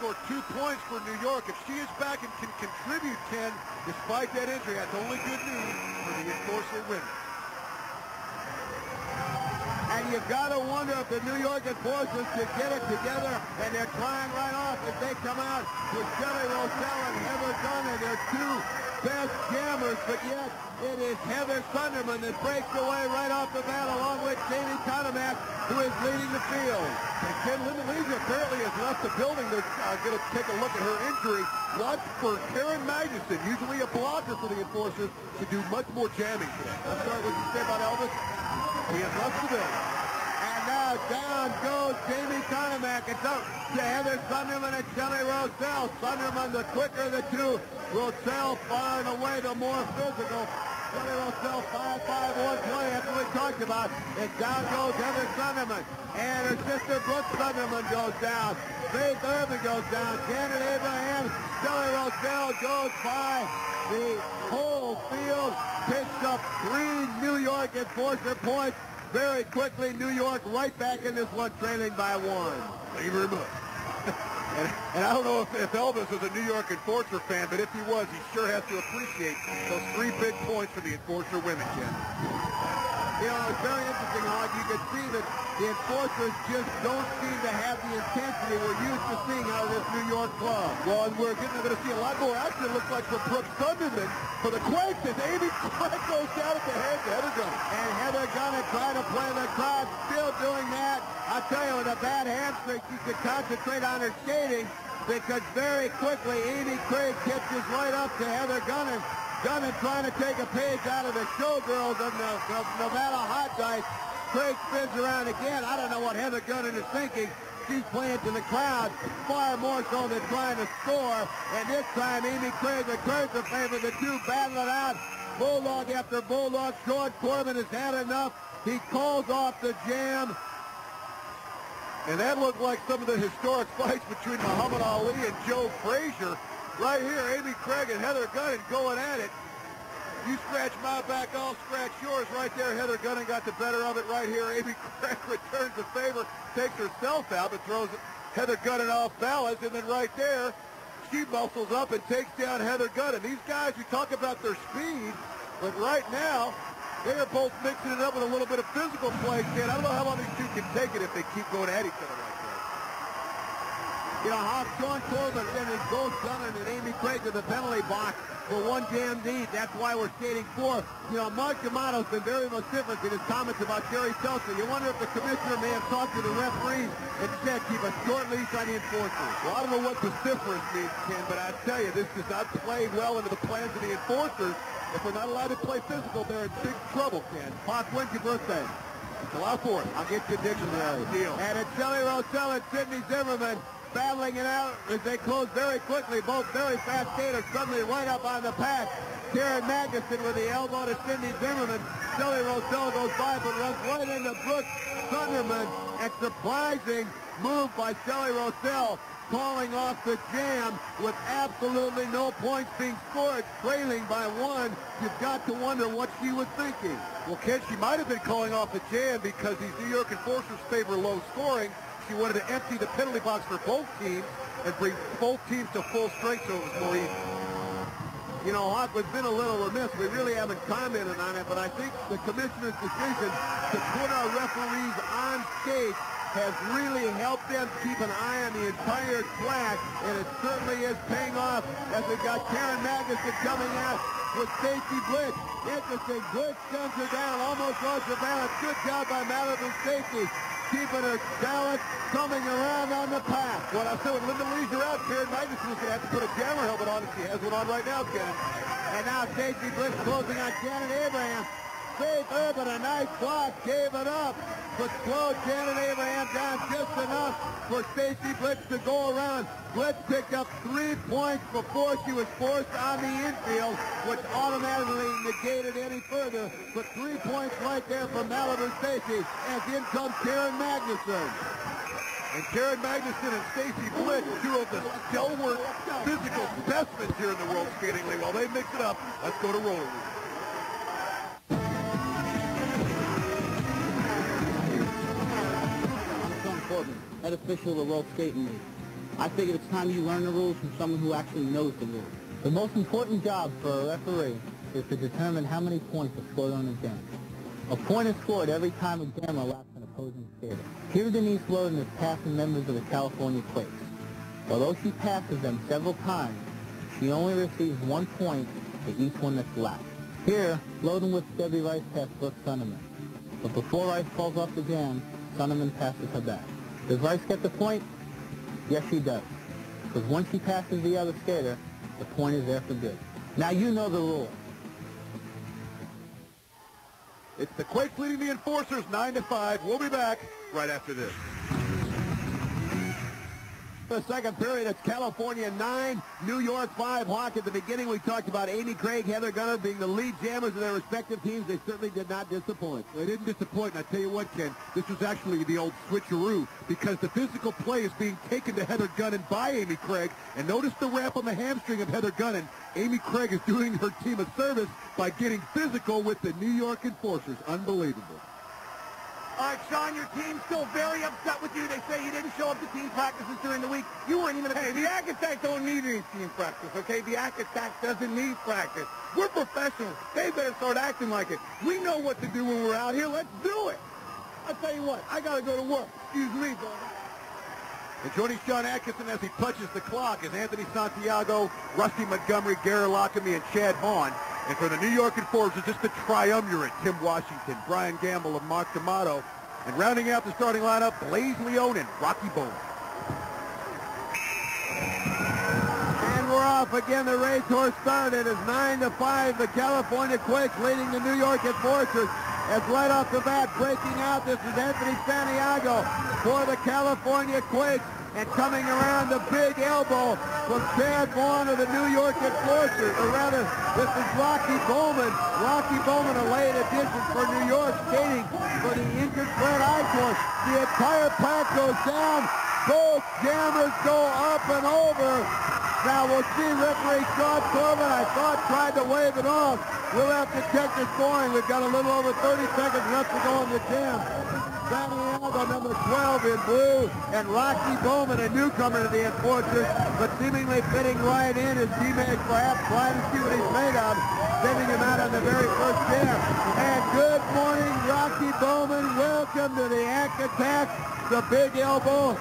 scored 2 points for New York. If she is back and can contribute 10 despite that injury, that's only good news for the Enforcer women. And you've got to wonder if the New York Enforcers could get it together, and they're trying right off as they come out with Shelly Rosell and Heather Gunn, their two best jammers, but yet it is Heather Sunderman that breaks away right off the bat, along with Jamie Conomack, who is leading the field. And Ken Linda apparently has left the building. They're going to take a look at her injury. Watch for Karen Magnuson, usually a blocker for the Enforcers, to do much more jamming today. I'm sorry, what did you say about Elvis? He has left the building. And now down goes Jamie Conomack. It's up to Heather Sunderman and Shelly Rosell. Sunderman, the quicker of the two. Rosell far and away the more physical. Shelly Rosell 5'5", 120. That's what we talked about. And down goes Heather Sunderman. And her sister Brooke Sunderman goes down. Faith Irvin goes down. Janet Abraham, Shelly Rosell goes by. The whole field picks up 3 New York Enforcer points. Very quickly, New York right back in this one, trailing by 1. Thank you very much. and I don't know if Elvis is a New York Enforcer fan, but if he was, he sure has to appreciate those 3 big points for the Enforcer women, Ken. You know, it's very interesting, Hog. You can see that the Enforcers just don't seem to have the intensity we're used to seeing out of this New York club. Well, and we're going to see a lot more action, it looks like, from Brooke Sunderman for the Quakes as Amy Craig goes down at the head to Heather Gunn. And Heather Gunn trying to play the crowd, still doing that. I tell you, with a bad hamstring, she could concentrate on her skating, because very quickly Amy Craig catches right up to Heather Gunn. Gunn trying to take a page out of the showgirls of the Nevada Hot Dice. Craig spins around again. I don't know what Heather Gunn is thinking. She's playing to the crowd far more so than trying to score. And this time, Amy Craig returns the favor. The two battle it out. Bulldog after Bulldog. George Corbin has had enough. He calls off the jam. And that looked like some of the historic fights between Muhammad Ali and Joe Frazier. Right here, Amy Craig and Heather Gunn going at it. You scratch my back, I'll scratch yours. Right there, Heather Gunn got the better of it right here. Amy Craig returns the favor, takes herself out, but throws Heather Gunn off balance. And then right there, she muscles up and takes down Heather Gunn. And these guys, we talk about their speed, but right now, they are both mixing it up with a little bit of physical play, Ken. I don't know how long these two can take it if they keep going at each other like that. You know, how Sean Corbin and his both Gunn and Amy Craig to the penalty box for 1 jam deep. That's why we're skating 4. You know, Mark D'Amato's been very vociferous in his comments about Jerry Seltzer. You wonder if the commissioner may have talked to the referees and said keep a short leash on the enforcers. Well, I don't know what vociferous means, Ken, but I tell you, this does not play well into the plans of the enforcers. If they're not allowed to play physical, they're in big trouble, Ken. Pop, when's your birthday? July 4th. I'll get you a dictionary. Deal. And it's Shelly Rosell and Sydney Zimmerman battling it out as they close very quickly. Both very fast skaters suddenly right up on the pack. Karen Magnuson with the elbow to Sydney Zimmerman. Shelly Rosell goes by but runs right into Brooke Sunderman. And surprising move by Shelly Rosell, calling off the jam with absolutely no points being scored, trailing by 1. You've got to wonder what she was thinking. Well, Ken, she might have been calling off the jam because these New York Enforcers favor low scoring. She wanted to empty the penalty box for both teams and bring both teams to full strength so it was more even. You know, Hawk, we've been a little remiss. We really haven't commented on it, but I think the commissioner's decision to put our referees on skate has really helped them keep an eye on the entire track, and it certainly is paying off as we've got Karen Magnuson coming out with Stacy Blitz. Interesting. Blitz sends her down, almost lost her balance. Good job by Malibu Stacy, keeping her balance, coming around on the path. Well, I said when Linda leaves her out, Karen Magnuson was going to have to put a jammer helmet on, and she has one on right now, Ken. And now Stacy Blitz closing on Janet Abraham. Faith Urban, a nice block, gave it up, but slowed Janet Abraham down just enough for Stacy Blitz to go around. Blitz picked up 3 points before she was forced on the infield, which automatically negated any further. But 3 points right there from Malibu Stacy, as in comes Karen Magnuson. And Karen Magnuson and Stacy Blitz, two of the stalwart physical specimens here in the World Skating League. While they mix it up, let's go to RollerJam. Corbin, head official of the World Skating League. I figured it's time you learn the rules from someone who actually knows the rules. The most important job for a referee is to determine how many points are scored on a jam. A point is scored every time a jammer laps an opposing skater. Here Denise Loden is passing members of the California Quakes. Although she passes them several times, she only receives 1 point for each one that's lapped. Here, Loden with Debbie Rice past Brooke Sonneman. But before Rice falls off the jam, Sonneman passes her back. Does Rice get the point? Yes, she does. Because once she passes the other skater, the point is there for good. Now you know the rule. It's the Quakes leading the Enforcers 9-5. We'll be back right after this. The second period, it's California 9, New York 5. Hawk, at the beginning we talked about Amy Craig, Heather Gunner being the lead jammers of their respective teams. They certainly did not disappoint. They didn't disappoint, and I tell you what, Ken, this was actually the old switcheroo because the physical play is being taken to Heather Gunnan by Amy Craig. And notice the wrap on the hamstring of Heather Gunnan. Amy Craig is doing her team a service by getting physical with the New York Enforcers. Unbelievable. All right, Sean, your team's still very upset with you. They say you didn't show up to team practices during the week. You weren't even... Hey, the Architect don't need any team practice, okay? The Architect doesn't need practice. We're professionals. They better start acting like it. We know what to do when we're out here. Let's do it. I'll tell you what, I got to go to work. Excuse me, boy. And joining Sean Atkinson as he punches the clock is Anthony Santiago, Rusty Montgomery, Gary Lockamy, and Chad Vaughn. And for the New York Enforcers, just the triumvirate, Tim Washington, Brian Gamble, and Mark D'Amato. And rounding out the starting lineup, Blaze Leone and Rocky Bowman. And we're off again. The racehorse started. It is 9-5. The California Quakes leading the New York Enforcers. As right off the bat, breaking out, this is Anthony Santiago for the California Quakes. And coming around the big elbow from Chad Vaughn of the New York Enforcers. Or rather, this is Rocky Bowman. Rocky Bowman, a late addition for New York, skating for the injured Fred Eichhorn. The entire pack goes down. Both jammers go up and over. Now we'll see referee Sean Corbin, I thought, tried to wave it off. We'll have to check the scoring. We've got a little over 30 seconds left to go in the jam. Santiago, number 12 in blue, and Rocky Bowman, a newcomer to the Enforcers, but seemingly fitting right in. His teammates perhaps trying to see what he's made of, sending him out on the very first jam. And good morning, Rocky Bowman. Welcome to the Act Attack, the big elbow.